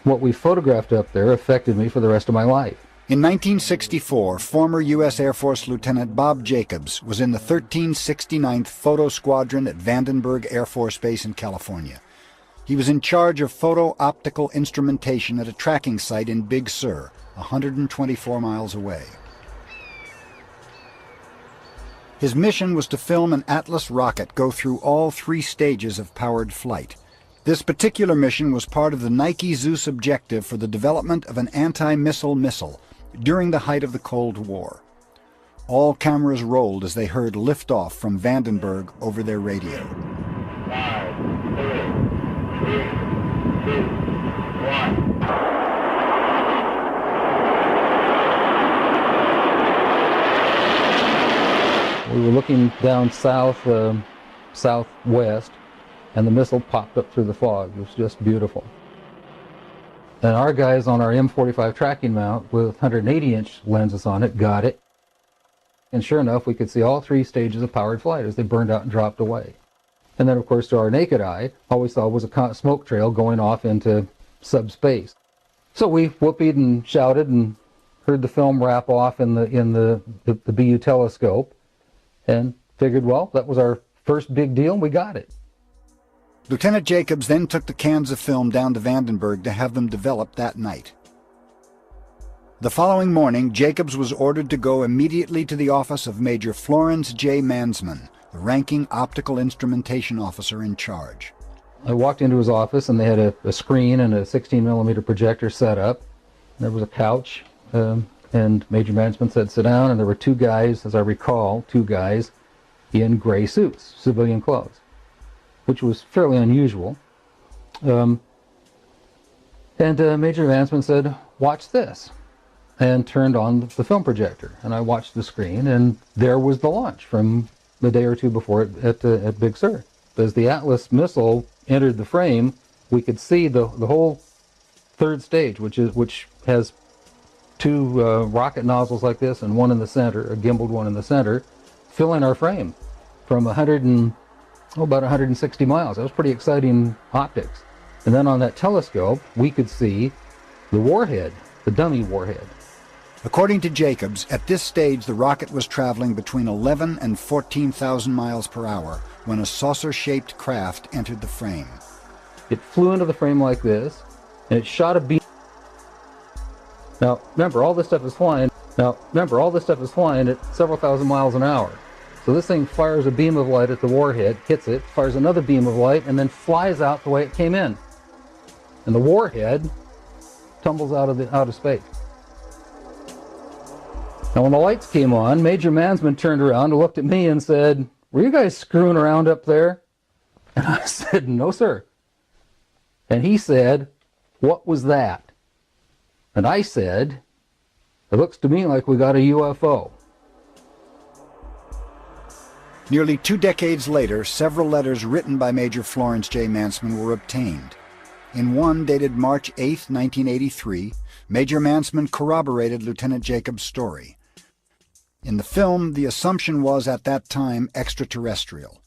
What we photographed up there affected me for the rest of my life. In 1964, former U.S. Air Force Lieutenant Bob Jacobs was in the 1369th Photo Squadron at Vandenberg Air Force Base in California. He was in charge of photo-optical instrumentation at a tracking site in Big Sur, 124 miles away. His mission was to film an Atlas rocket go through all 3 stages of powered flight. This particular mission was part of the Nike Zeus objective for the development of an anti-missile missile during the height of the Cold War. All cameras rolled as they heard liftoff from Vandenberg over their radio. 5, 4, 3, 2, 1. We were looking down southwest, and the missile popped up through the fog. It was just beautiful. And our guys on our M45 tracking mount with 180-inch lenses on it got it. And sure enough, we could see all 3 stages of powered flight as they burned out and dropped away. And then, of course, to our naked eye, all we saw was a smoke trail going off into subspace. So we whooped and shouted and heard the film wrap off in the BU telescope, and figured, well, that was our first big deal, and we got it. Lieutenant Jacobs then took the cans of film down to Vandenberg to have them developed that night. The following morning, Jacobs was ordered to go immediately to the office of Major Florence J. Mansman, the ranking optical instrumentation officer in charge. I walked into his office, and they had a screen and a 16mm projector set up. There was a couch, and Major Mansman said, sit down, and there were 2 guys, as I recall, 2 guys in gray suits, civilian clothes, which was fairly unusual. And Major Mansman said, watch this, and turned on the film projector. And I watched the screen, and there was the launch from the day or 2 before it at Big Sur. As the Atlas missile entered the frame, we could see the whole 3rd stage, which has 2 rocket nozzles like this and one in the center, a gimbaled one in the center, filling our frame from about 160 miles. That was pretty exciting optics. And then on that telescope, we could see the warhead, the dummy warhead. According to Jacobs, at this stage the rocket was traveling between 11 and 14,000 miles per hour when a saucer-shaped craft entered the frame. It flew into the frame like this, and it shot a beam. Now, remember, all this stuff is flying at several thousand miles an hour. So this thing fires a beam of light at the warhead, hits it, fires another beam of light, and then flies out the way it came in. And the warhead tumbles out of space. Now, when the lights came on, Major Mansman turned around and looked at me and said, were you guys screwing around up there? And I said, no, sir. And he said, what was that? And I said, it looks to me like we got a UFO. Nearly 2 decades later, several letters written by Major Florence J. Mansman were obtained. In one dated March 8, 1983, Major Mansman corroborated Lieutenant Jacobs' story. In the film, the assumption was at that time extraterrestrial.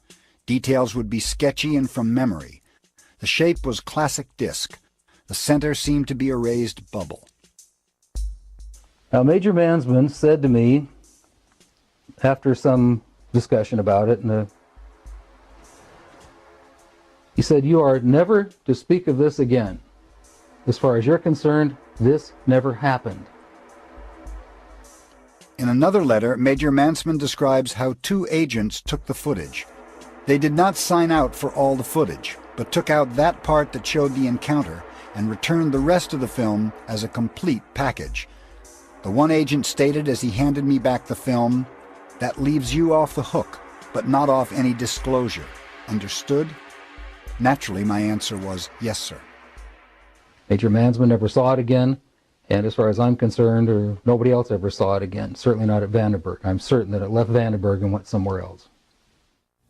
Details would be sketchy and from memory. The shape was classic disc. The center seemed to be a raised bubble. Now, Major Mansman said to me, after some discussion about it, he said, you are never to speak of this again. As far as you're concerned, this never happened. In another letter, Major Mansman describes how 2 agents took the footage. They did not sign out for all the footage, but took out that part that showed the encounter and returned the rest of the film as a complete package. The one agent stated as he handed me back the film, that leaves you off the hook, but not off any disclosure. Understood? Naturally, my answer was, yes, sir. Major Mansman never saw it again, and as far as I'm concerned, or nobody else ever saw it again, certainly not at Vandenberg. I'm certain that it left Vandenberg and went somewhere else.